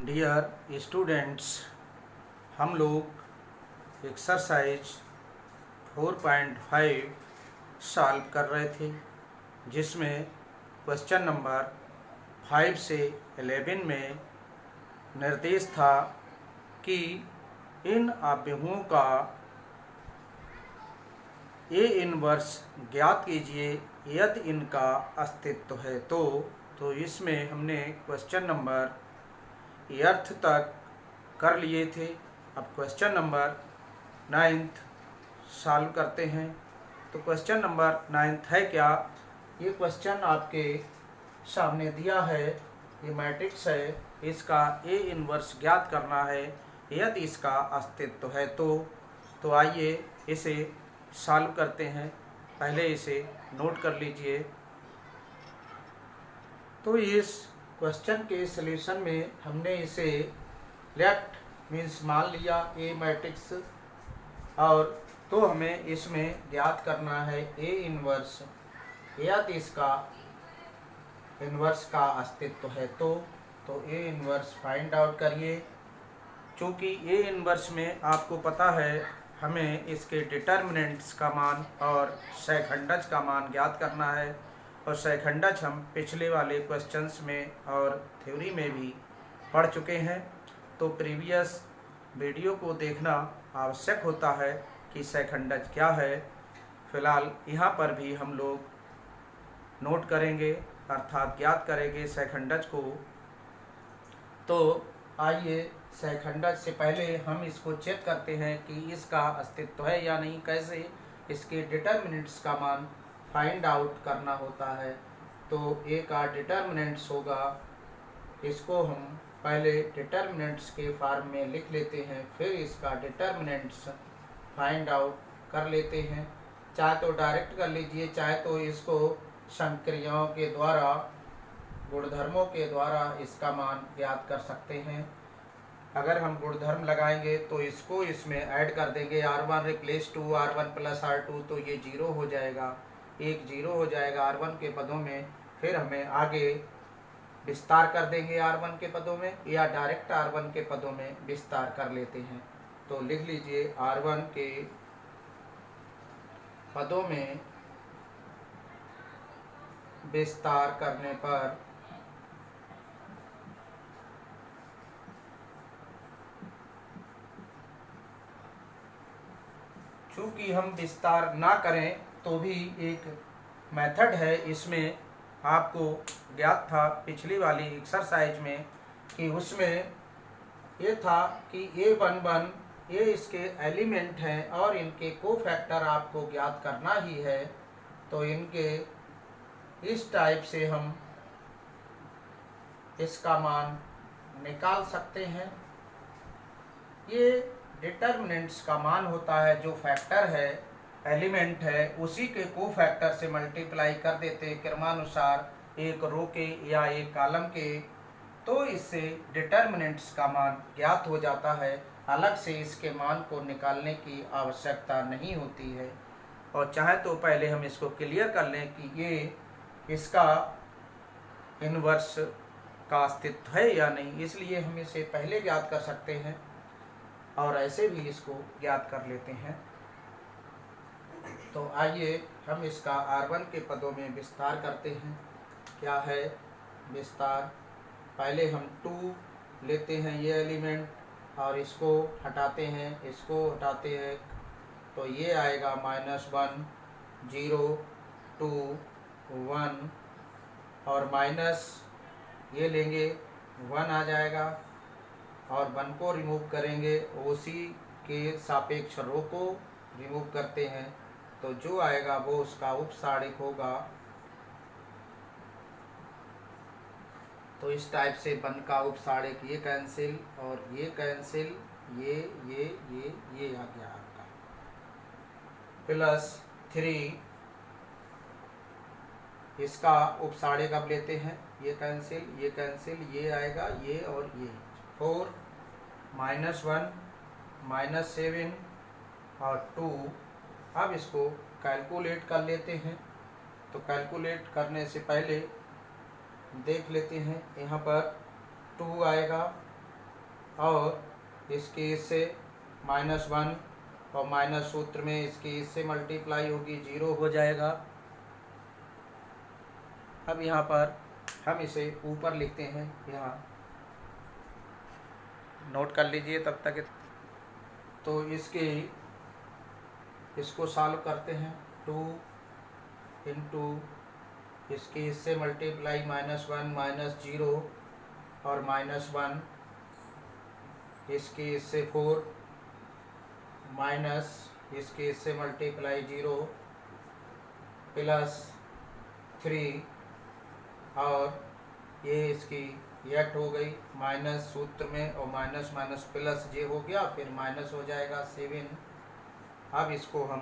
Dear students, हम लोग exercise 4.5 solve कर रहे थे, जिसमें क्वेश्चन नंबर 5 से 11 में निर्देश था कि इन अवयवों का ए इनवर्स ज्ञात कीजिए यदि इनका अस्तित्व है। तो इसमें हमने क्वेश्चन नंबर 8 तक कर लिए थे। अब क्वेश्चन नंबर 9 सॉल्व करते हैं। तो क्वेश्चन नंबर 9 है क्या? ये क्वेश्चन आपके सामने दिया है, ये मैट्रिक्स है, इसका ए इनवर्स ज्ञात करना है यदि इसका अस्तित्व है। तो आइए इसे सॉल्व करते हैं। पहले इसे नोट कर लीजिए। तो इस क्वेश्चन के सलूशन में हमने इसे लेफ्ट मीन्स मान लिया ए मैट्रिक्स, और तो हमें इसमें ज्ञात करना है ए इनवर्स यदि इसका इनवर्स का अस्तित्व है। तो ए इनवर्स फाइंड आउट करिए। चूँकि ए इनवर्स में आपको पता है हमें इसके डिटर्मिनेंट्स का मान और सहखंडज का मान ज्ञात करना है, और सहखंडज हम पिछले वाले क्वेश्चंस में और थ्योरी में भी पढ़ चुके हैं। तो प्रीवियस वीडियो को देखना आवश्यक होता है कि सहखंडज क्या है। फिलहाल यहाँ पर भी हम लोग नोट करेंगे, अर्थात ज्ञात करेंगे सहखंडज को। तो आइए सहखंडज से पहले हम इसको चेक करते हैं कि इसका अस्तित्व है या नहीं। कैसे? इसके डिटर्मिनेंट्स का मान फाइंड आउट करना होता है। तो ए का डिटर्मिनेंट्स होगा, इसको हम पहले डिटर्मिनेंट्स के फॉर्म में लिख लेते हैं, फिर इसका डिटर्मिनेंट्स फाइंड आउट कर लेते हैं। चाहे तो डायरेक्ट कर लीजिए, चाहे तो इसको संक्रियाओं के द्वारा, गुणधर्मों के द्वारा इसका मान ज्ञात कर सकते हैं। अगर हम गुणधर्म लगाएंगे तो इसको इसमें ऐड कर देंगे, R1 replace to R1 plus R2, तो ये 0 हो जाएगा, एक 0 हो जाएगा R1 के पदों में। फिर हमें आगे विस्तार कर देंगे R1 के पदों में, या डायरेक्ट R1 के पदों में विस्तार कर लेते हैं। तो लिख लीजिए R1 के पदों में विस्तार करने पर चूँकि हम विस्तार ना करें तो भी एक मेथड है, इसमें आपको ज्ञात था पिछली वाली एक्सरसाइज में कि उसमें ये था कि A11 ये इसके एलिमेंट हैं और इनके कोफैक्टर आपको ज्ञात करना ही है। तो इनके इस टाइप से हम इसका मान निकाल सकते हैं। ये डिटर्मिनेंट्स का मान होता है, जो फैक्टर है, एलिमेंट है, उसी के कोफैक्टर से मल्टीप्लाई कर देते क्रमानुसार, एक रो के या एक कॉलम के। तो इससे डिटर्मिनेंट्स का मान ज्ञात हो जाता है, अलग से इसके मान को निकालने की आवश्यकता नहीं होती है। और चाहे तो पहले हम इसको क्लियर कर लें कि ये इसका इनवर्स का अस्तित्व है या नहीं, इसलिए हम इसे पहले ज्ञात कर सकते हैं और ऐसे भी इसको ज्ञात कर लेते हैं। तो आइए हम इसका R1 के पदों में विस्तार करते हैं। क्या है विस्तार? पहले हम 2 लेते हैं ये एलिमेंट, और इसको हटाते हैं, इसको हटाते हैं, तो ये आएगा -1 0 2 1, और माइनस ये लेंगे 1 आ जाएगा, और 1 को रिमूव करेंगे, उसी के सापेक्ष रो को रिमूव करते हैं, तो जो आएगा वो उसका उपसारिक होगा। तो इस टाइप से 1 का उपसारिक, ये कैंसिल और ये कैंसिल, ये आ गया आपका, प्लस 3 इसका उपसारिक अब लेते हैं, ये कैंसिल, ये आएगा, ये और ये 4 -1 -7 और 2। अब इसको कैलकुलेट कर लेते हैं। तो कैलकुलेट करने से पहले देख लेते हैं, यहाँ पर 2 आएगा, और इसकी इससे -1 और माइनस सूत्र में इसकी इससे मल्टीप्लाई होगी, 0 हो जाएगा। अब यहाँ पर हम इसे ऊपर लिखते हैं, यहाँ नोट कर लीजिए तब तक। तो इसको सॉल्व करते हैं। 2 इंटू इसकी इससे मल्टीप्लाई -1 -0 और -1, इसकी इससे 4 माइनस इसकी इससे मल्टीप्लाई 0 प्लस 3 और ये इसकी यट हो गई माइनस सूत्र में, और माइनस माइनस प्लस जे हो गया, फिर माइनस हो जाएगा 7। अब इसको हम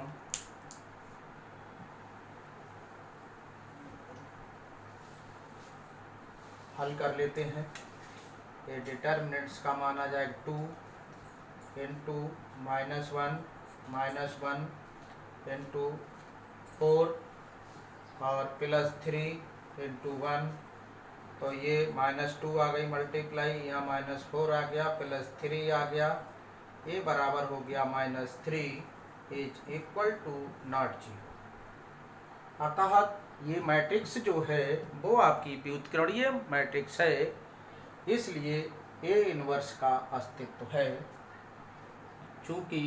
हल कर लेते हैं। ये डिटर्मिनेंट्स का मान आ जाएगा 2 इंटू -1 -1 इंटू 4 और प्लस 3 इंटू 1। तो ये -2 आ गई मल्टीप्लाई, यहाँ -4 आ गया, प्लस 3 आ गया, ये बराबर हो गया -3 इज इक्वल टू नॉट 0। अतः ये मैट्रिक्स जो है वो आपकी व्युत्क्रमणीय मैट्रिक्स है, इसलिए ए इनवर्स का अस्तित्व है। चूँकि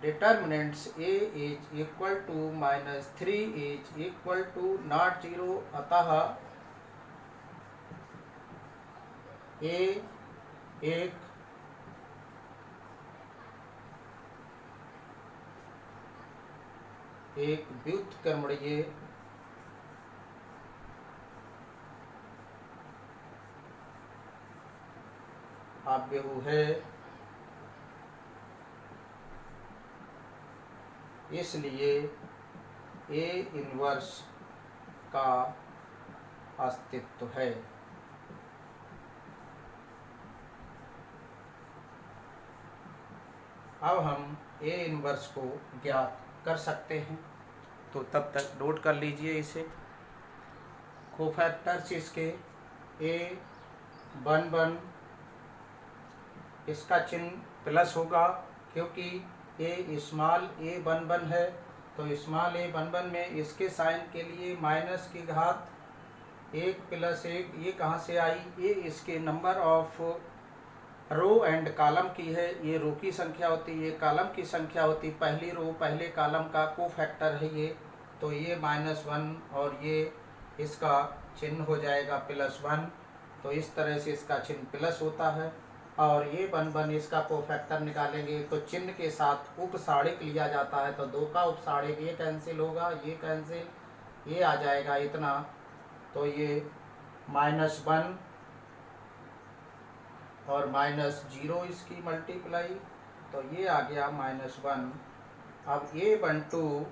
determinants A is equal to -3 is equal to not 0, अतः ए एक व्युत्क्रमणीय अवयव है, इसलिए ए इनवर्स का अस्तित्व है। अब हम ए इनवर्स को ज्ञात कर सकते हैं, तो तब तक नोट कर लीजिए इसे। कोफैक्टर्स इसके A11, इसका चिन्ह प्लस होगा क्योंकि ए स्मॉल a11 है, तो स्मॉल a11 में इसके साइन के लिए माइनस की घात 1 + 1, ये कहाँ से आई? ये इसके number of row and column की है, ये रो की संख्या होती है, ये कॉलम की संख्या होती, पहली रो पहले कॉलम का कोफैक्टर है ये, तो ये -1 और ये इसका चिन्ह हो जाएगा +1। तो इस तरह से इसका चिन्ह प्लस होता है, और ये 1 इसका कोफैक्टर निकालेंगे तो चिन्ह के साथ उपसाड़िक लिया जाता है, तो 2 का उपसाड़िक, ये कैंसिल होगा, ये कैंसिल, ये आ जाएगा इतना, तो ये -1 और -0 इसकी मल्टीप्लाई, तो ये आ गया -1। अब A12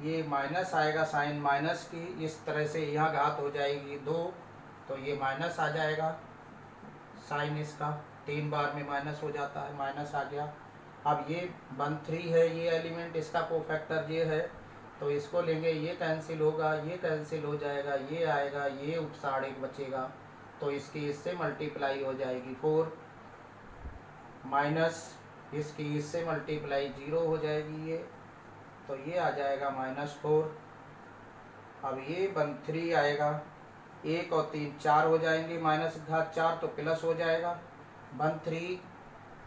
ये माइनस आएगा, साइन माइनस की, इस तरह से यहाँ घात हो जाएगी 2, तो ये माइनस आ जाएगा, साइन इसका 3 बार में माइनस हो जाता है, माइनस आ गया। अब ये 13 है, ये एलिमेंट इसका कोफैक्टर ये है, तो इसको लेंगे, ये कैंसिल होगा, ये कैंसिल हो जाएगा, ये आएगा, ये उपसाड़िक बचेगा, तो इसकी इससे मल्टीप्लाई हो जाएगी 4, माइनस इसकी इससे मल्टीप्लाई 0 हो जाएगी ये, तो ये आ जाएगा -4। अब ये 13 आएगा, 1 और 3 4 हो जाएंगे, -4 तो प्लस हो जाएगा 13,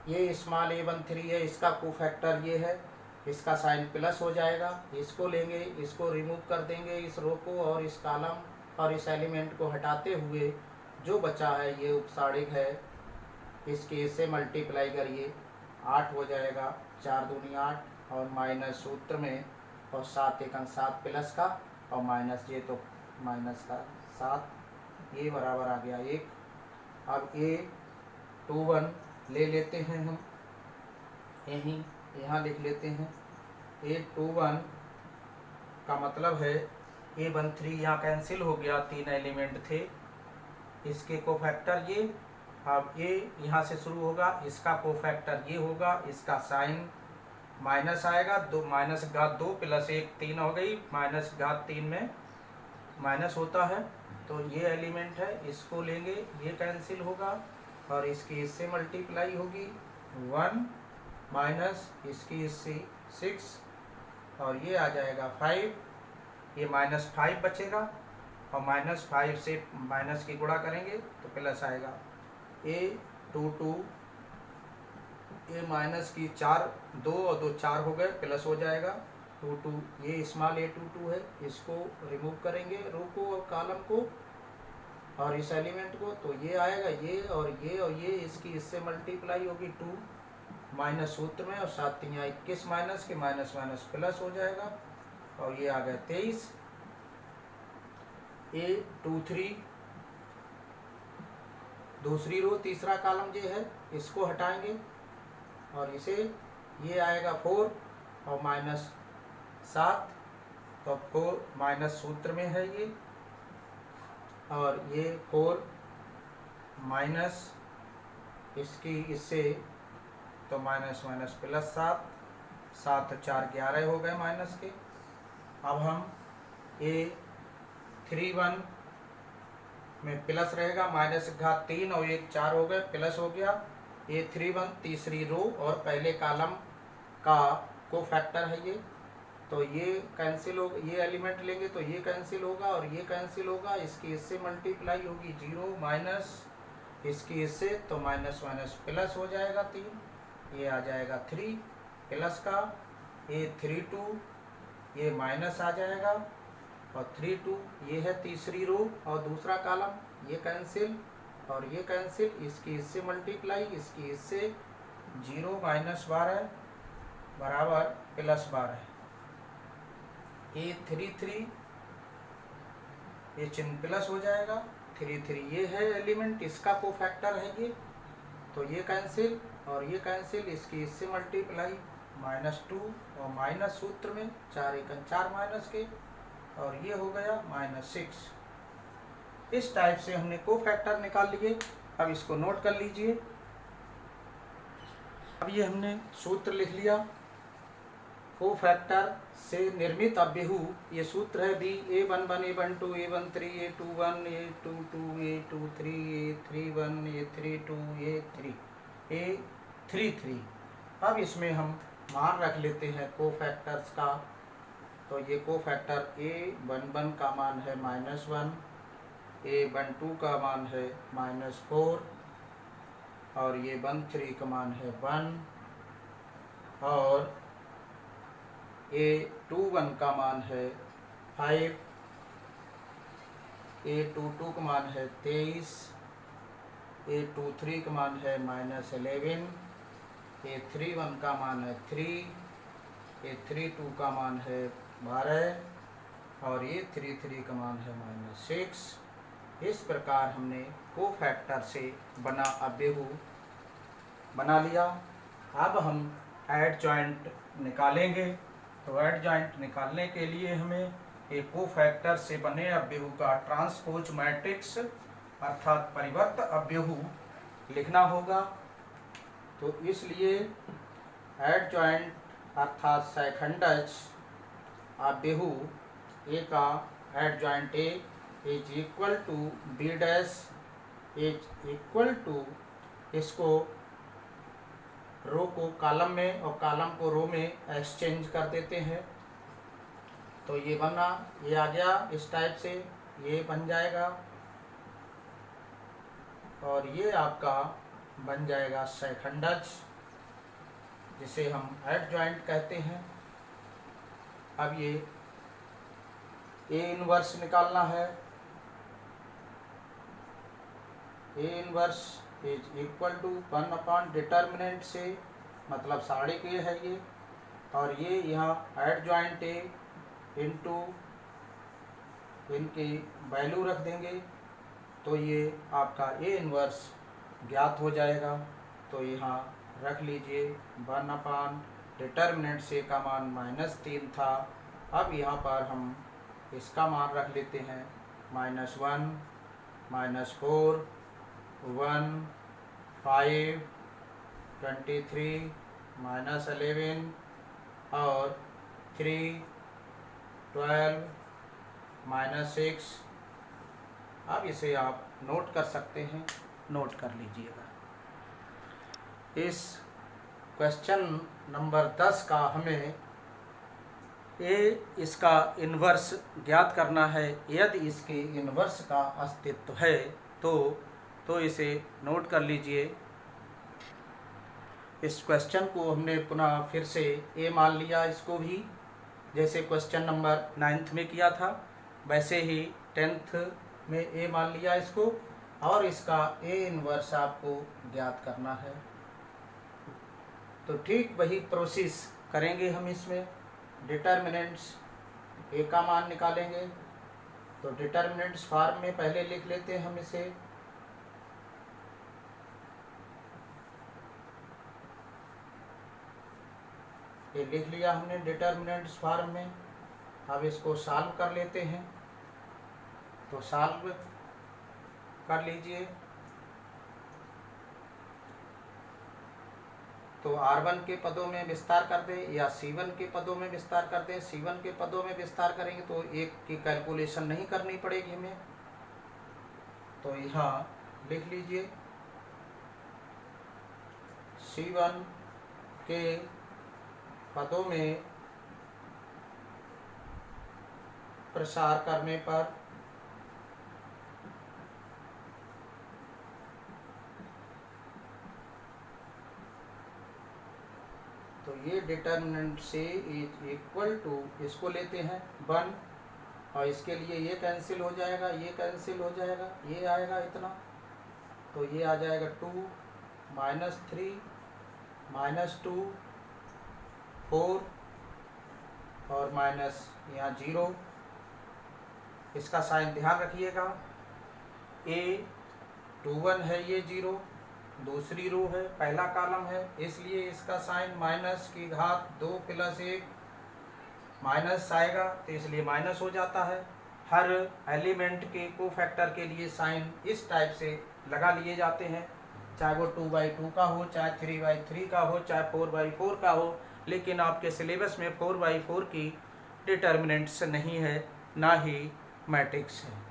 ये स्मॉल a13 है, इसका कोफैक्टर ये है, इसका साइन प्लस हो जाएगा, इसको लेंगे, इसको रिमूव कर देंगे, इस रो को और इस कॉलम और इस एलिमेंट को हटाते हुए जो बचा है ये उपसाड़िक है, इसके इससे मल्टीप्लाई करिए, 8 हो जाएगा, 4 दूनी 8 और माइनस सूत्र में, और 7 × 1 7 प्लस का और माइनस ये तो माइनस का 7, ये बराबर आ गया 1। अब A21 ले लेते हैं हम, यहीं यहाँ लिख लेते हैं, A21 का मतलब है A13 यहाँ कैंसिल हो गया, 3 एलिमेंट थे, इसके कोफैक्टर ये, अब ये यहाँ से शुरू होगा, इसका कोफैक्टर ये होगा, इसका साइन माइनस आएगा, 2 -2 + 1 3 हो गई, -3 में माइनस होता है, तो ये एलिमेंट है, इसको लेंगे, ये कैंसिल होगा और इसकी इससे मल्टीप्लाई होगी 1 माइनस इसकी इससे 6 और ये आ जाएगा 5, ये -5 बचेगा और -5 से माइनस की गुणा करेंगे तो प्लस आएगा। A22 ए माइनस की 4 2 और 2 4 हो गए, प्लस हो जाएगा 22। ये स्मॉल a22 है, इसको रिमूव करेंगे रो को और कॉलम को और इस एलिमेंट को, तो ये आएगा ये और ये और ये इसकी इससे मल्टीप्लाई होगी 2 माइनस सूत्र में और 7 यहाँ 21 माइनस के माइनस माइनस प्लस हो जाएगा और ये आ गया 23। A23 दूसरी रो तीसरा कॉलम ये है, इसको हटाएंगे और इसे ये आएगा 4 और -7, तो 4 माइनस सूत्र में है ये और ये 4 माइनस इसकी इससे तो माइनस माइनस प्लस 7, 7 और 4 11 हो गए माइनस के। अब हम A31 में प्लस रहेगा, माइनस घात 3 और 1 4 हो गए, प्लस हो गया। A31 तीसरी रो और पहले कॉलम का कोफैक्टर है ये, तो ये कैंसिल हो, ये एलिमेंट लेंगे तो ये कैंसिल होगा और ये कैंसिल होगा, इसकी इससे मल्टीप्लाई होगी 0 माइनस इसकी इससे तो माइनस माइनस प्लस हो जाएगा 3, ये आ जाएगा 3 प्लस का। A32 ये माइनस आ जाएगा और 32 ये है तीसरी रो और दूसरा कॉलम, ये कैंसिल और ये कैंसिल, इसकी इससे मल्टीप्लाई इसकी इससे 0 माइनस 12 बराबर प्लस 12। A33 ये चिन्ह प्लस हो जाएगा, 33 ये है एलिमेंट, इसका कोफैक्टर है ये, तो ये कैंसिल और ये कैंसिल, इसकी इससे मल्टीप्लाई -2 और माइनस सूत्र में 4 1 4 माइनस के और ये हो गया -6। इस टाइप से हमने कोफैक्टर निकाल लिए। अब इसको नोट कर लीजिए। अब ये हमने सूत्र लिख लिया। कोफैक्टर से निर्मित अव्ययु, ये सूत्र है A11 A12 A13 A21 A22 A23 A31 A32 A33। अब इसमें हम मान रख लेते हैं कोफैक्टर्स का, तो ये कोफैक्टर A11 का मान है -1, A12 का मान है -4 और ये A13 का मान है 1 और A21 का मान है 5, A22 का मान है 23, A23 का मान है -11, A31 का मान है 3, A32 का मान है 12 और A33 का मान है -6। इस प्रकार हमने कोफैक्टर से बना अव्ययु बना लिया। अब हम एडजॉइंट निकालेंगे, तो एडजॉइंट निकालने के लिए हमें एक कोफैक्टर से बने अव्ययु का ट्रांसपोज मैट्रिक्स अर्थात परिवर्त अव्ययु लिखना होगा। तो इसलिए एडजॉइंट अर्थात सैखंडज अव्ययु ए का adjoint A is equal to B dash is equal to, इसको रो को कॉलम में और कॉलम को रो में एक्सचेंज कर देते हैं, तो ये बना, ये आ गया इस टाइप से, ये बन जाएगा और ये आपका बन जाएगा सैखंडज, जिसे हम एडजॉइंट कहते हैं। अब ये ए इनवर्स निकालना है। A inverse is equal to 1 upon determinant से, मतलब साढ़े के है ये, और ये यहाँ एडजॉइंट ए इंटू इनकी वैल्यू रख देंगे, तो ये आपका ए इनवर्स ज्ञात हो जाएगा। तो यहाँ रख लीजिए 1 अपॉन डिटर्मिनेंट से का मान -3 था। अब यहाँ पर हम इसका मान रख लेते हैं -1 -4 1 5 23 -11 और 3 12 -6 अब इसे आप नोट कर सकते हैं, नोट कर लीजिएगा। इस क्वेश्चन नंबर 10 का हमें इसका इन्वर्स ज्ञात करना है। यदि इसके इन्वर्स का अस्तित्व है तो इसे नोट कर लीजिए। इस क्वेश्चन को हमने पुनः फिर से ए मान लिया, इसको भी जैसे क्वेश्चन नंबर 9th में किया था वैसे ही 10th में ए मान लिया इसको, और इसका ए इन्वर्स आपको ज्ञात करना है। तो ठीक वही प्रोसेस करेंगे हम इसमें। डिटर्मिनेंट्स ए का मान निकालेंगे, तो डिटर्मिनेंट्स फॉर्म में पहले लिख लेते हैं हम इसे। ये लिख लिया हमने डिटर्मिनेंट्स फॉर्म में। अब इसको सॉल्व कर लेते हैं, तो सॉल्व कर लीजिए। तो R1 के पदों में विस्तार कर दें या C1 के पदों में विस्तार कर दें। C1 के पदों में विस्तार करेंगे तो एक की कैलकुलेशन नहीं करनी पड़ेगी हमें। तो यहाँ लिख लीजिए C1 के पदों में प्रसार करने पर तो ये डिटर्मिनेंट से इज इक्वल टू, इसको लेते हैं 1, और इसके लिए ये कैंसिल हो जाएगा, ये कैंसिल हो जाएगा, ये आएगा इतना, तो ये आ जाएगा 2 -3 -2 4 और माइनस यहाँ 0। इसका साइन ध्यान रखिएगा, A21 है, ये 0 दूसरी रो है, पहला कॉलम है, इसलिए इसका साइन माइनस की घात 2 + 1 माइनस आएगा, तो इसलिए माइनस हो जाता है। हर एलिमेंट के कोफैक्टर के लिए साइन इस टाइप से लगा लिए जाते हैं, चाहे वो 2/2 का हो, चाहे 3/3 का हो, चाहे 4/4 का हो, लेकिन आपके सिलेबस में 4/4 की डिटर्मिनेंट्स नहीं है, ना ही मैट्रिक्स है।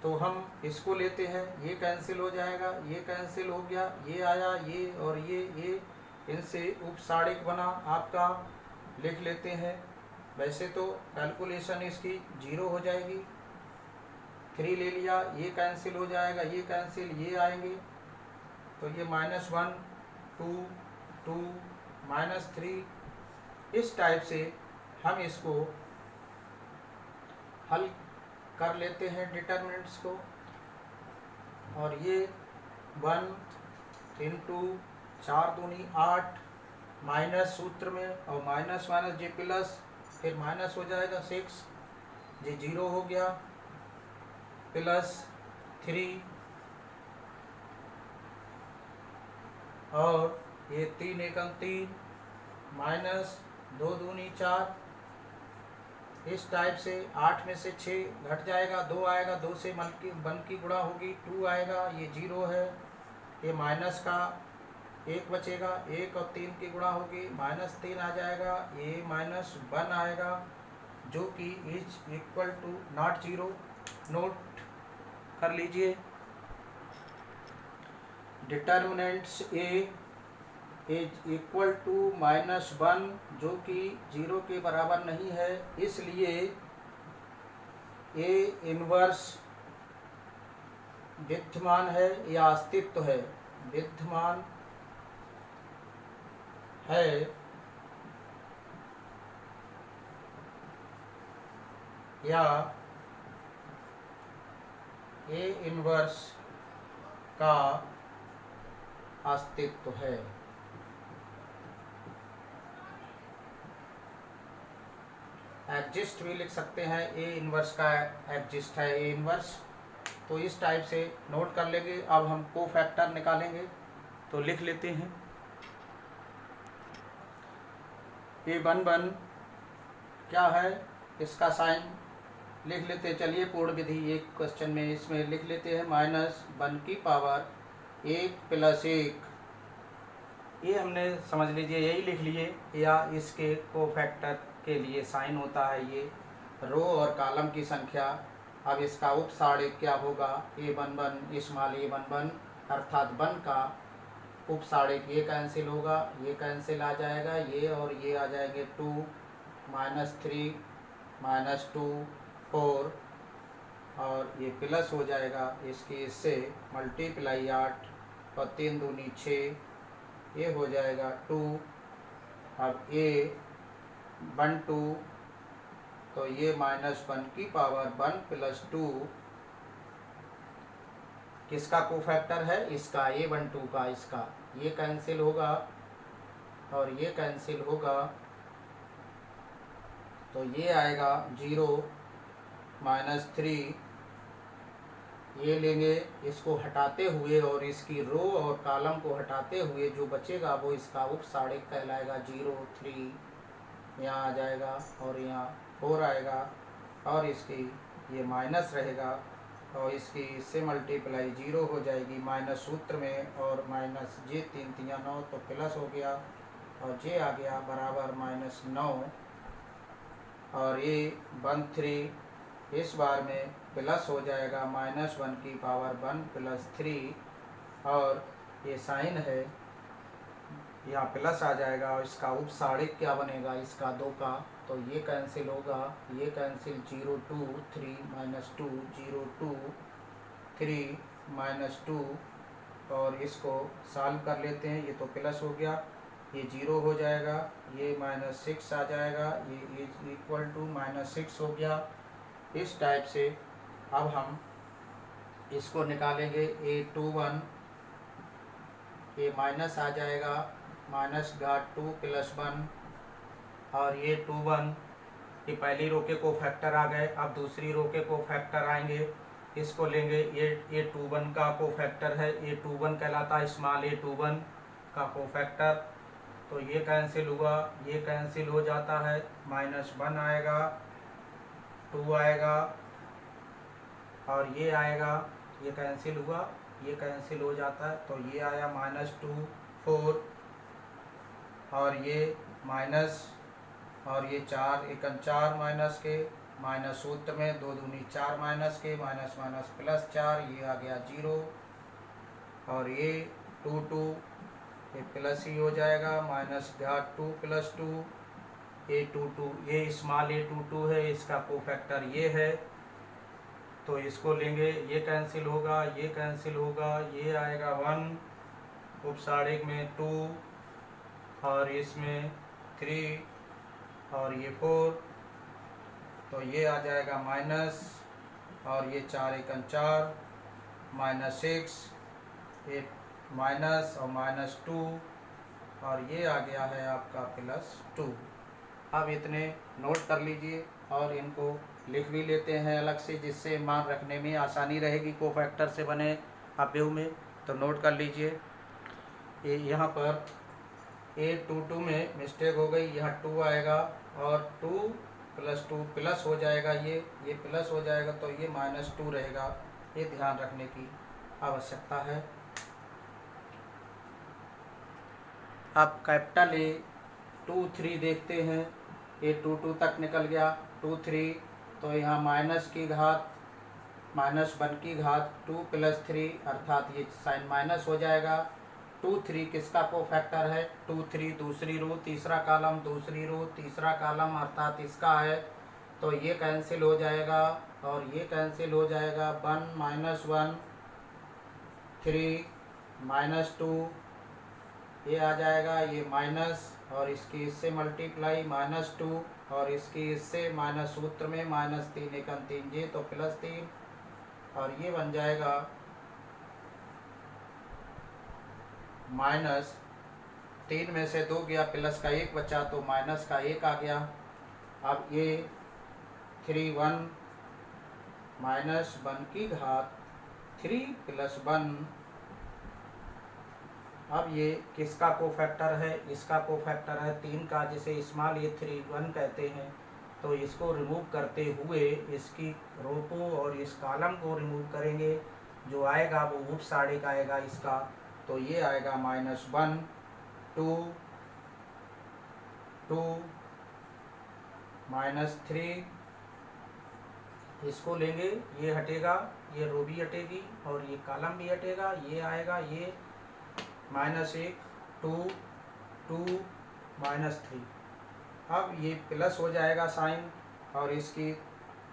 तो हम इसको लेते हैं, ये कैंसिल हो जाएगा, ये कैंसिल हो गया, ये आया, ये और ये इनसे उपसारिक बना आपका, लिख लेते हैं। वैसे तो कैलकुलेशन इसकी 0 हो जाएगी, 3 ले लिया, ये कैंसिल हो जाएगा, ये कैंसिल, ये आएंगे, तो ये -1 2 2 -3, इस टाइप से हम इसको हल कर लेते हैं डिटर्मिनेंट्स को। और ये 1 × 4 दूनी 8 माइनस सूत्र में, और माइनस माइनस जे प्लस, फिर माइनस हो जाएगा 6, जे 0 हो गया, +3 और ये 3 × 1 3 -2 दूनी 4, इस टाइप से 8 में से 6 घट जाएगा, 2 आएगा, 2 से 1 की गुणा होगी, 2 आएगा, ये 0 है, ये माइनस का 1 बचेगा, 1 और 3 की गुणा होगी, -3 आ जाएगा, ये -1 आएगा, जो कि is equal to not 0, note कर लीजिए। Determinants A is equal to -1, जो कि 0 के बराबर नहीं है, इसलिए ए इन्वर्स विद्यमान है या अस्तित्व है, विद्यमान है या ए इन्वर्स का अस्तित्व है। एग्जिस्ट भी लिख सकते हैं, ए इन्वर्स का एग्जिस्ट है ए इन्वर्स, तो इस टाइप से नोट कर लेंगे। अब हम कोफैक्टर निकालेंगे, तो लिख लेते हैं A11 क्या है, इसका साइन लिख लेते, चलिए पूर्ण विधि एक क्वेश्चन में इसमें लिख लेते हैं, -1 की पावर 1 + 1, ये हमने समझ लीजिए यही लिख लिए, या इसके कोफैक्टर के लिए साइन होता है ये रो और कॉलम की संख्या अब इसका उपसाड़िक क्या होगा, A11 स्मॉल a11 अर्थात 1 का उपसाड़िक ये कैंसिल होगा, ये कैंसिल आ जाएगा, ये और ये आ जाएंगे 2 -3 -2 4 और ये प्लस हो जाएगा इसकी, इससे मल्टीप्लाई 8 और 3 दूनी 6, ये हो जाएगा 2। अब ये 1 2 तो ये -1 की पावर 1 + 2 किसका कोफैक्टर है, इसका A12 का, इसका ये कैंसिल होगा और ये कैंसिल होगा, तो ये आएगा 0 -3, ये लेंगे इसको हटाते हुए और इसकी रो और कॉलम को हटाते हुए जो बचेगा वो इसका उपसाड़िक कहलाएगा। 0 3 यहाँ आ जाएगा और यहाँ 4 आएगा और इसकी ये माइनस रहेगा और इसकी इससे मल्टीप्लाई 0 हो जाएगी माइनस सूत्र में, और माइनस जे 3 3 9 तो प्लस हो गया और जे आ गया बराबर -9 और ये 1 3 इस बार में प्लस हो जाएगा -1 की पावर 1 + 3 और ये साइन है यहाँ प्लस आ जाएगा और इसका उपसाड़िक क्या बनेगा इसका 2 का, तो ये कैंसिल होगा, ये कैंसिल 0 2 3 -2 0 2 3 -2 और इसको सॉल्व कर लेते हैं, ये तो प्लस हो गया, ये 0 हो जाएगा, ये -6 आ जाएगा, ये इक्वल टू -6 हो गया। इस टाइप से अब हम इसको निकालेंगे, A21 ये माइनस आ जाएगा -2 + 1 और ये 21 ये पहली रो के कोफैक्टर आ गए, अब दूसरी रो के कोफैक्टर आएंगे, इसको लेंगे, ये 21 का कोफैक्टर है, ये 21 कहलाता है स्मॉल a21 का कोफैक्टर, तो ये कैंसिल हुआ, ये कैंसिल हो जाता है, -1 आएगा, 2 आएगा और ये आएगा, ये कैंसिल हुआ, ये कैंसिल हो जाता है, तो ये आया -2 4 और ये माइनस और ये 4 1 4 माइनस के माइनस सूत्र में 2 दूनी 4 माइनस के माइनस माइनस प्लस 4, ये आ गया 0 और ये 2 2 ये प्लस ही हो जाएगा, -2 + 2 A22 ये स्मॉल a22 है, इसका कोफैक्टर ये है, तो इसको लेंगे, ये कैंसिल होगा, ये कैंसिल होगा, ये आएगा 1 उपसाड़िक में 2 और इसमें 3 और ये 4, तो ये आ जाएगा माइनस और ये 4 1 4 -6 ये माइनस और -2 और ये आ गया है आपका +2। अब इतने नोट कर लीजिए और इनको लिख भी लेते हैं अलग से, जिससे मान रखने में आसानी रहेगी कोफैक्टर से बने अवयव में। तो नोट कर लीजिए, ये यहाँ पर A22 में मिस्टेक हो गई, यहाँ 2 आएगा और 2 + 2 प्लस हो जाएगा, ये प्लस हो जाएगा, तो ये -2 रहेगा, ये ध्यान रखने की आवश्यकता है। अब कैपिटल A 23 देखते हैं, A22 तक निकल गया, 2 3 तो यहाँ माइनस की घात -1 की घात 2 + 3 अर्थात ये साइन माइनस हो जाएगा। 2 3 किसका कोफैक्टर है, 2 3 दूसरी रो तीसरा कॉलम, दूसरी रो तीसरा कॉलम अर्थात इसका है, तो ये कैंसिल हो जाएगा और ये कैंसिल हो जाएगा, 1 -1 3 -2 ये आ जाएगा, ये माइनस और इसकी इससे मल्टीप्लाई -2 और इसकी इससे माइनस सूत्र में -3 1 3 ये तो +3 और ये बन जाएगा -3 में से 2 गया, प्लस का 1 बचा तो माइनस का 1 आ गया। अब ये 3 1 -1 की घात 3 + 1, अब ये किसका कोफैक्टर है, इसका कोफैक्टर है 3 का, जिसे स्मॉल a3 1 कहते हैं, तो इसको रिमूव करते हुए इसकी रो को और इस कॉलम को रिमूव करेंगे, जो आएगा वो उपसाड़िक आएगा इसका, तो ये आएगा -1 2 2 -3 इसको लेंगे, ये हटेगा, ये रो भी हटेगी और ये कॉलम भी हटेगा, ये आएगा, ये -1 2 2 -3। अब ये प्लस हो जाएगा साइन और इसकी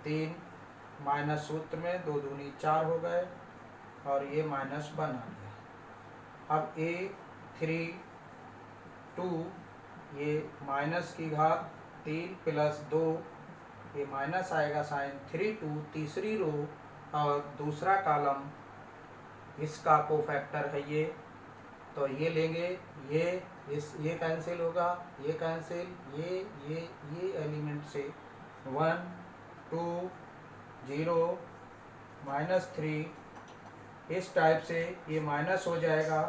3 माइनस सूत्र में 2 दूनी 4 हो गए और ये -1 आ गया। अब A3 2 ये माइनस की घात 3 + 2 ये माइनस आएगा साइन 3 2 तीसरी रो और दूसरा कॉलम इसका कोफैक्टर है ये, तो ये लेंगे, ये कैंसिल होगा, ये कैंसिल, ये एलिमेंट से 1 2 0 -3 इस टाइप से ये माइनस हो जाएगा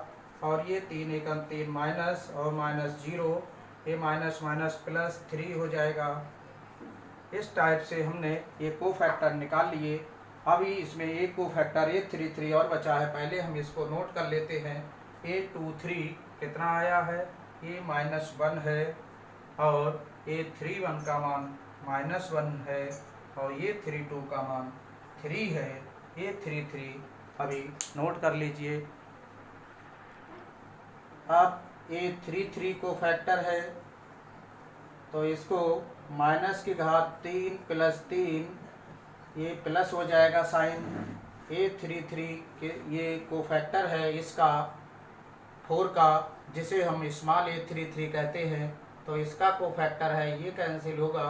और ये 3 एकम 3 माइनस और -0 ये माइनस माइनस +3 हो जाएगा। इस टाइप से हमने ये कोफैक्टर निकाल लिए। अभी इसमें एक कोफैक्टर A33 और बचा है, पहले हम इसको नोट कर लेते हैं। A23 कितना आया है, ये -1 है और A31 का मान -1 है और ये 32 का मान 3 है। A33 अभी नोट कर लीजिए। अब A33 को फैक्टर है तो इसको माइनस की घात 3 + 3 ये प्लस हो जाएगा साइन। A33 के ये कोफैक्टर है इसका 4 का, जिसे हम स्मॉल A33 कहते हैं, तो इसका कोफैक्टर है, ये कैंसिल होगा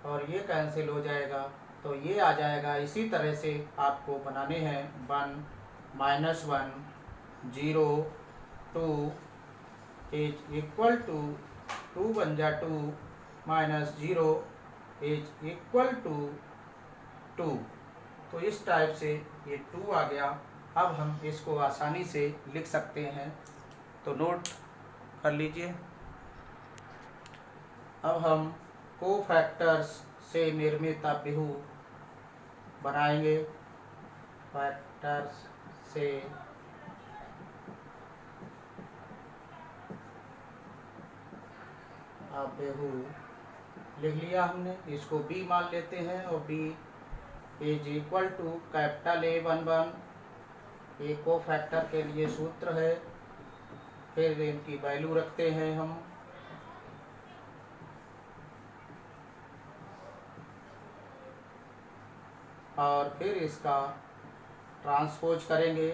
और ये कैंसिल हो जाएगा, तो ये आ जाएगा। इसी तरह से आपको बनाने हैं 1 -1 0 2 = 2 बन जा 2 -0 = 2। तो इस टाइप से ये 2 आ गया। अब हम इसको आसानी से लिख सकते हैं, तो नोट कर लीजिए। अब हम कोफैक्टर्स से निर्मित अभिहु बनाएंगे। फैक्टर्स से अभिहु लिख लिया हमने, इसको B मान लेते हैं और B = कैपिटल A11 ये कोफैक्टर के लिए सूत्र है। फिर इनकी वैल्यू रखते हैं हम, और फिर इसका ट्रांसपोज करेंगे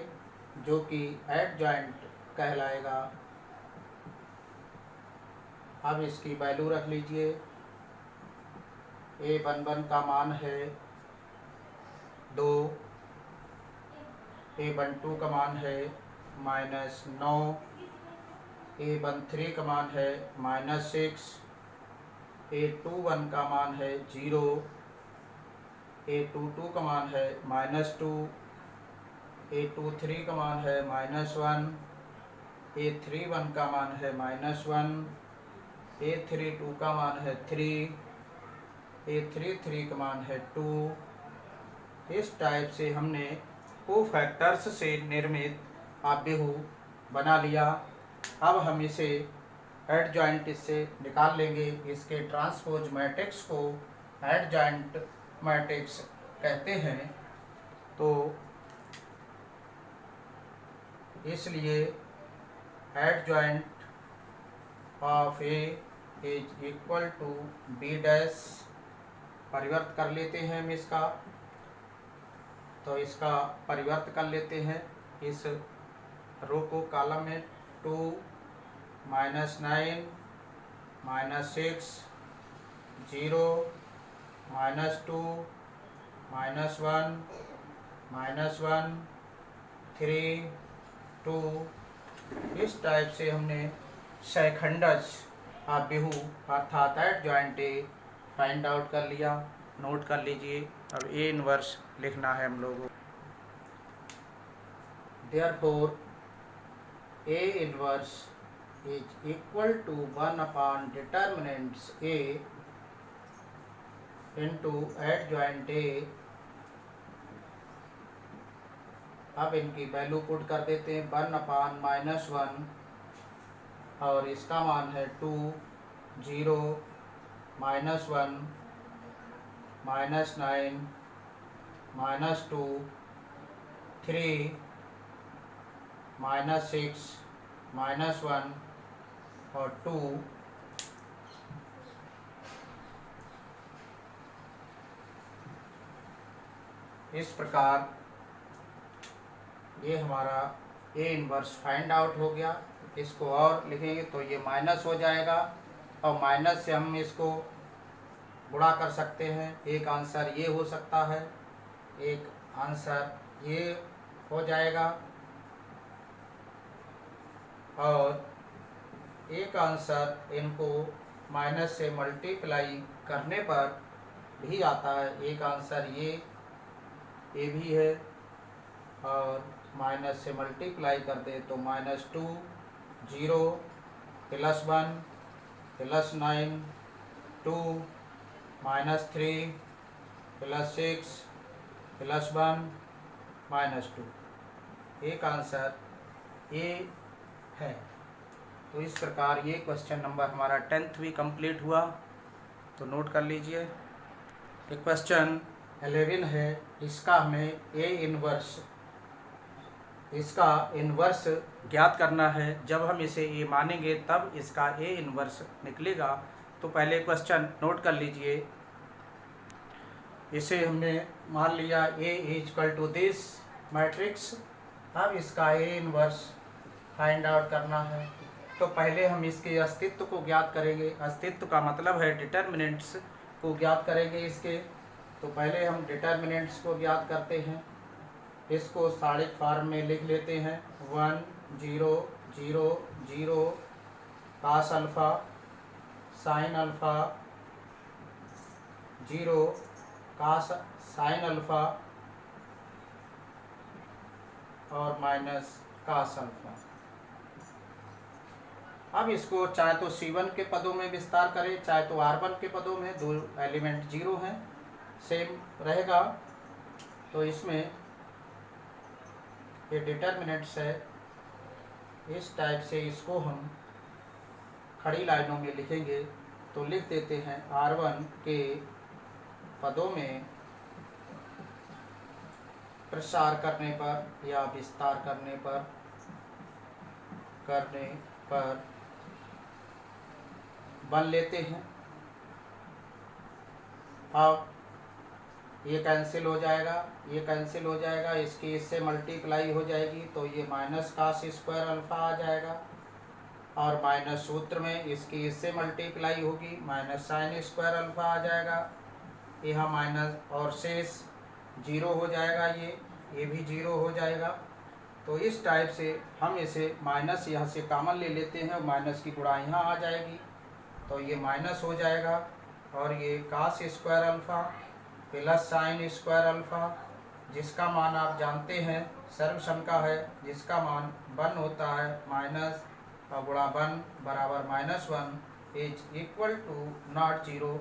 जो कि एडजॉइंट कहलाएगा। अब इसकी वैल्यू रख लीजिए। A11 का मान है 2, A12 का मान है -9, A13 का मान है -6, A21 का मान है 0, A22 का मान है -2, A23 का मान है -1, A31 का मान है -1, A32 का मान है 3, A33 का मान है 2। इस टाइप से हमने कोफैक्टर्स से निर्मित अभिहु बना लिया। अब हम इसे एडजॉइंट से निकाल लेंगे। इसके ट्रांसपोज मैट्रिक्स को एडजॉइंट मैट्रिक्स कहते हैं। तो इसलिए एडजॉइंट ऑफ A = B' परिवर्त कर लेते हैं हम इसका, तो इसका परिवर्त कर लेते हैं। इस रो को कॉलम में 2 -9 -6 0 -2 -1 -1 3 2 इस टाइप से हमने सेकंडस अभिहु अर्थात एडजॉइंट A फाइंड आउट कर लिया। नोट कर लीजिए। अब A इनवर्स लिखना है हम लोगों को। Therefore A inverse is equal to 1 / determinants A into adjoint A। अब इनकी वैल्यू पुट कर देते हैं। 1/-1 और इसका मान है 2 0 -1 -9 -2 3 -6 -1 और 2 इस प्रकार ये हमारा ए इनवर्स फाइंड आउट हो गया। इसको और लिखेंगे तो ये माइनस हो जाएगा और माइनस से हम इसको गुणा कर सकते हैं। एक आंसर ये हो सकता है, एक आंसर ये हो जाएगा और एक आंसर इनको माइनस से मल्टीप्लाई करने पर भी आता है। एक आंसर ये भी है और माइनस से मल्टीप्लाई कर दे तो -2 0 +1 +9 2 -3 +6 +1 -2। एक आंसर ये है। तो इस प्रकार ये क्वेश्चन नंबर हमारा 10th भी कंप्लीट हुआ। तो नोट कर लीजिए। एक क्वेश्चन 11 है, इसका हमें ए इनवर्स, इसका इन्वर्स ज्ञात करना है। जब हम इसे ए मानेंगे तब इसका ए इन्वर्स निकलेगा। तो पहले क्वेश्चन नोट कर लीजिए। इसे हमने मान लिया ए इक्वल टू दिस मैट्रिक्स। अब इसका ए इन्वर्स फाइंड आउट करना है। तो पहले हम इसके अस्तित्व को ज्ञात करेंगे। अस्तित्व का मतलब है डिटर्मिनेंट्स को ज्ञात करेंगे इसके। तो पहले हम डिटर्मिनेंट्स को ज्ञात करते हैं। इसको साड़िक फॉर्म में लिख लेते हैं। 1 0 0 0 cos alpha sin alpha 0 cos sin alpha और माइनस cos अल्फ़ा। अब इसको चाहे तो C1 के पदों में विस्तार करें, चाहे तो R1 के पदों में। दो एलिमेंट 0 हैं, सेम रहेगा। तो इसमें ये डिटर्मिनेंट्स है। इस टाइप से इसको हम खड़ी लाइनों में लिखेंगे। तो लिख देते हैं R1 के पदों में प्रसार करने पर या विस्तार करने पर 1 लेते हैं। अब ये कैंसिल हो जाएगा, ये कैंसिल हो जाएगा, इसकी इससे मल्टीप्लाई हो जाएगी तो ये माइनस cos स्क्वायर अल्फ़ा आ जाएगा। और माइनस सूत्र में इसकी इससे मल्टीप्लाई होगी, माइनस sin स्क्वायर अल्फ़ा आ जाएगा। यहाँ माइनस और शेष 0 हो जाएगा, ये भी 0 हो जाएगा। तो इस टाइप से हम इसे माइनस यहाँ से कॉमन ले लेते हैं और माइनस की गुणा यहाँ आ जाएगी। तो ये माइनस हो जाएगा और ये cos square alpha plus sin square alpha, जिसका मान आप जानते हैं सर्वसम है, जिसका मान 1 होता है। माइनस और गुणा 1 बराबर -1 इज इक्वल टू नॉट 0।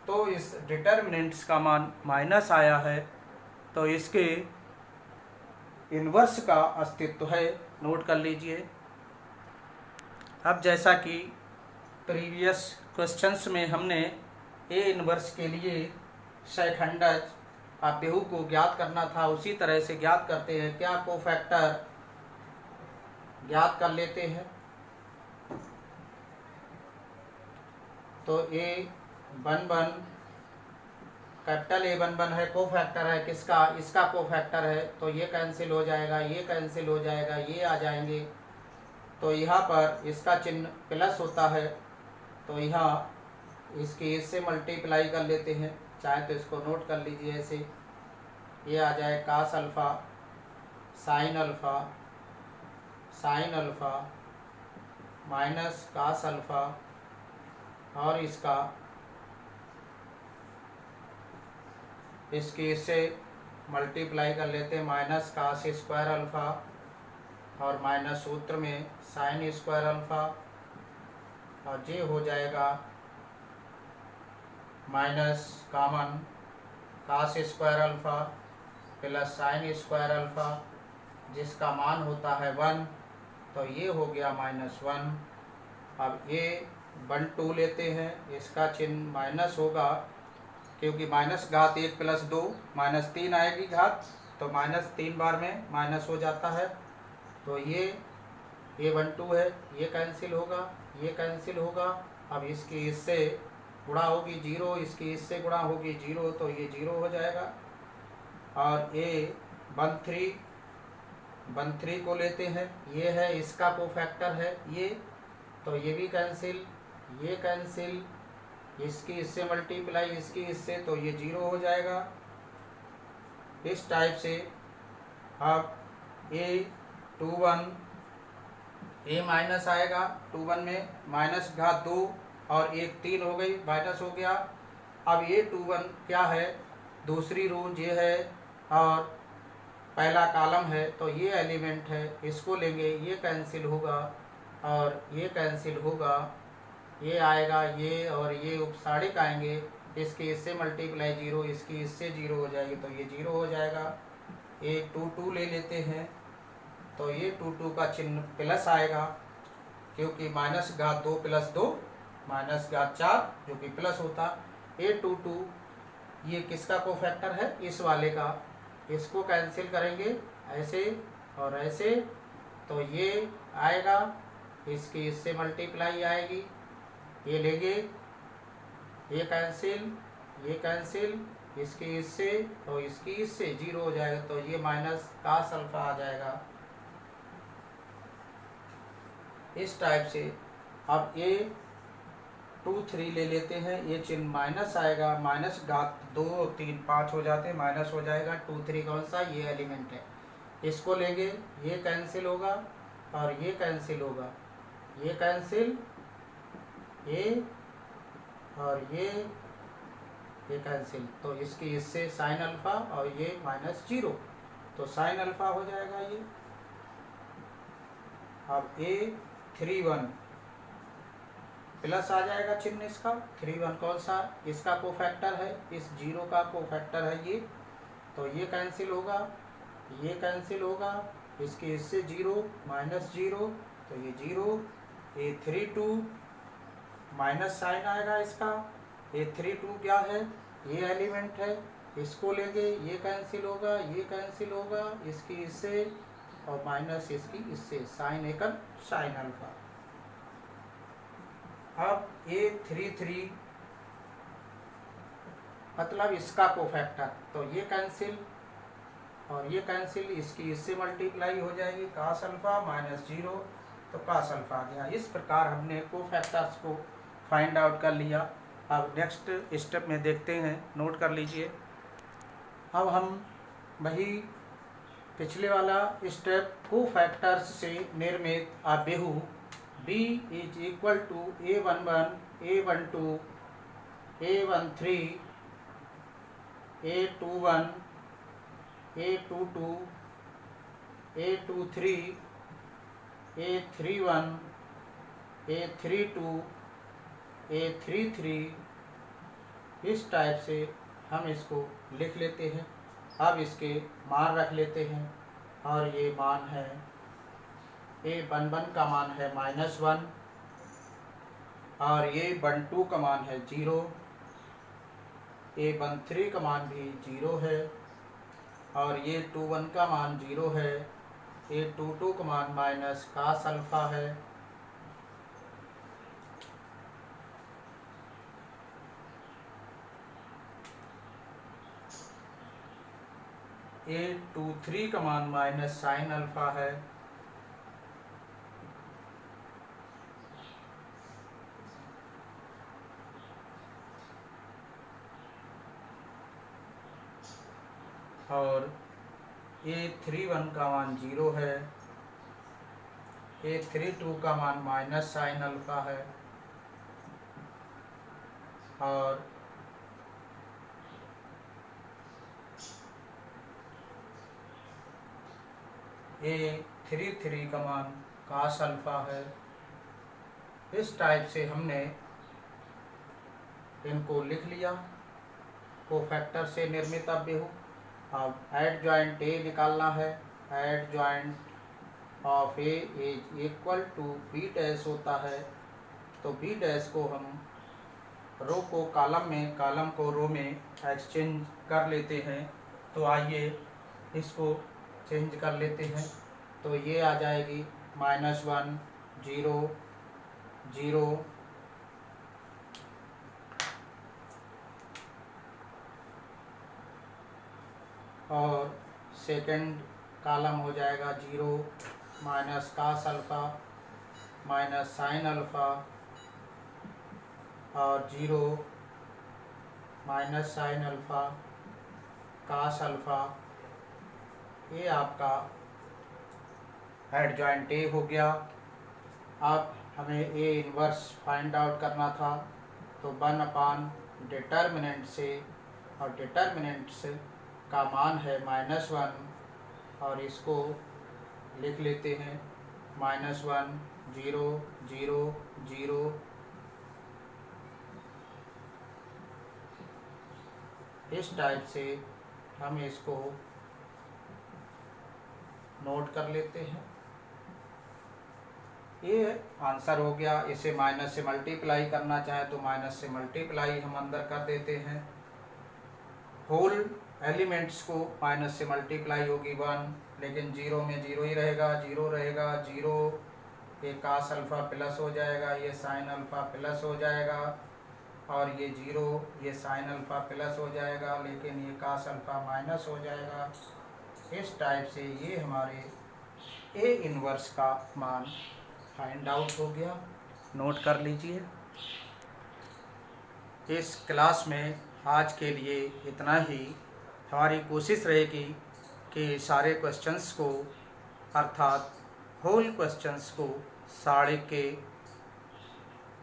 तो इस डिटर्मिनेंट्स का मान माइनस आया है तो इसके इन्वर्स का अस्तित्व है। नोट कर लीजिए। अब जैसा कि प्रीवियस क्वेश्चंस में हमने ए इन्वर्स के लिए शेखंडज अभ्यहू को ज्ञात करना था, उसी तरह से ज्ञात करते हैं। क्या कोफैक्टर ज्ञात कर लेते हैं। तो A11 कैपिटल A11 है, कोफैक्टर है किसका, इसका कोफैक्टर है। तो ये कैंसिल हो जाएगा, ये कैंसिल हो जाएगा, ये आ जाएंगे। तो यहाँ पर इसका चिन्ह प्लस होता है तो यहाँ इसकी इससे मल्टीप्लाई कर लेते हैं। चाहे तो इसको नोट कर लीजिए ऐसे। ये आ जाए cos alpha sin alpha minus cos alpha और इसकी इससे मल्टीप्लाई कर लेते हैं, माइनस cos स्क्वायर अल्फ़ा और माइनस सूत्र में sin स्क्वायर अल्फ़ा और ये हो जाएगा minus common cos square alpha plus sin square alpha, जिसका मान होता है 1। तो ये हो गया -1। अब ये 1 2 लेते हैं, इसका चिन्ह माइनस होगा क्योंकि माइनस घात 1 प्लस 2 -3 आएगी घात, तो -3 बार में माइनस हो जाता है। तो ये A12 है, ये कैंसिल होगा, ये कैंसिल होगा। अब इसकी इससे गुणा होगी 0, इसकी इससे गुणा होगी 0, तो ये 0 हो जाएगा। और A13 को लेते हैं, ये है इसका कोफैक्टर है ये, तो ये भी कैंसिल, ये कैंसिल, इसकी इससे मल्टीप्लाई, इसकी इससे, तो ये 0 हो जाएगा। इस टाइप से अब A21 A माइनस आएगा, 21 में माइनस घात 2 और 1 3 हो गई, माइनस हो गया। अब A21 क्या है, दूसरी रो ये है और पहला कॉलम है, तो ये एलिमेंट है, इसको लेंगे, ये कैंसिल होगा और ये कैंसिल होगा, ये आएगा, ये और ये उपसाड़िक आएंगे, इसकी इससे मल्टीप्लाई 0, इसकी इससे 0 हो जाएगी, तो ये 0 हो जाएगा। A22 ले लेते हैं, तो ये 22 का चिन्ह प्लस आएगा, क्योंकि माइनस घात 2 प्लस 2 माइनस घात 4 जो कि प्लस होता। A22 ये किसका कोफैक्टर है, इस वाले का, इसको कैंसिल करेंगे ऐसे और ऐसे, तो ये आएगा, इसकी इससे मल्टीप्लाई आएगी, ये लेंगे, ये कैंसिल, ये कैंसिल, इसकी इससे तो इसकी इससे 0 हो जाएगा, तो ये माइनस कास अल्फा आ जाएगा। इस टाइप से अब A23 ले लेते हैं, ये चिन्ह माइनस आएगा, माइनस घात 2 3 5 हो जाते हैं, माइनस हो जाएगा। 23 कौन सा, ये एलिमेंट है, इसको लेंगे, ये कैंसिल होगा और ये कैंसिल होगा, ये कैंसिल, ये और ये कैंसिल, तो इसकी इससे साइन अल्फा और ये -0, तो साइन अल्फा हो जाएगा ये। अब A31 प्लस आ जाएगा चिन्ह इसका, 31 कौन सा, इसका कोफैक्टर है, इस 0 का कोफैक्टर है ये, तो ये कैंसिल होगा, ये कैंसिल होगा, इसके इससे 0 -0, तो ये 0। A32 माइनस साइन आएगा इसका, A32 क्या है, ये एलिमेंट है, इसको लेंगे, ये कैंसिल होगा, ये कैंसिल होगा, इसकी इससे और माइनस इसकी इससे, साइन एकन साइन अल्फा। अब A33 मतलब इसका कोफैक्टर, तो ये कैंसिल और ये कैंसिल, इसकी इससे मल्टीप्लाई हो जाएगी, कास अल्फा -0, तो कास अल्फा आ गया। इस प्रकार हमने कोफैक्टर्स को फाइंड आउट कर लिया। अब नेक्स्ट स्टेप में देखते हैं, नोट कर लीजिए। अब हम वही पिछले वाला स्टेप, कोफैक्टर्स से निर्मित आव्यूह B = A11 A12 A13 A21 A22 A23 A31 A32 A33, इस टाइप से हम इसको लिख लेते हैं। अब इसके मान रख लेते हैं, और ये मान है, A11 का मान है -1 और ये A12 का मान है 0, A13 का मान भी 0 है और ये A21 का मान 0 है, A22 का मान माइनस कास अल्फा है। A23 का मान माइनस साइन अल्फा है। और A31 का मान 0 है, A32 का मान माइनस साइन अल्फा है और A33 का मान कास अल्फा है। इस टाइप से हमने इनको लिख लिया, कोफैक्टर से निर्मित आव्यूह। अब एड जॉइंट ए निकालना है, adjoint of A is equal to B dash होता है, तो बी डैश को हम रो को कॉलम में, कॉलम को रो में एक्सचेंज कर लेते हैं। तो आइए इसको चेंज कर लेते हैं। तो ये आ जाएगी -1 0 0 और सेकंड कॉलम हो जाएगा 0 minus cos alpha minus sin alpha और 0 minus sin alpha cos alpha. ये आपका एडजॉइंट ए हो गया। अब हमें ए इन्वर्स फाइंड आउट करना था। तो 1 डिटर्मिनेंट से, और डिटर्मिनेंट से का मान है -1 और इसको लिख लेते हैं -1 0 0 0। इस टाइप से हम इसको नोट कर लेते हैं। ये आंसर हो गया। इसे माइनस से मल्टीप्लाई करना चाहे तो माइनस से मल्टीप्लाई हम अंदर कर देते हैं। होल एलिमेंट्स को माइनस से मल्टीप्लाई होगी 1, लेकिन 0 में 0 ही रहेगा, 0 रहेगा 0। ये cos अल्फ़ा प्लस हो जाएगा, ये sin अल्फ़ा प्लस हो जाएगा और ये 0, ये sin अल्फ़ा प्लस हो जाएगा, लेकिन ये cos अल्फ़ा माइनस हो जाएगा। इस टाइप से ये हमारे ए इन्वर्स का मान फाइंड आउट हो गया। नोट कर लीजिए। इस क्लास में आज के लिए इतना ही। हमारी कोशिश रहेगी कि सारे क्वेश्चंस को, अर्थात होल क्वेश्चंस को सारे के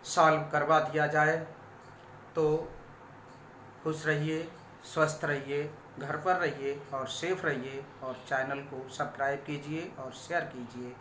सॉल्व करवा दिया जाए। तो खुश रहिए, स्वस्थ रहिए, घर पर रहिए और सेफ रहिए और चैनल को सब्सक्राइब कीजिए और शेयर कीजिए।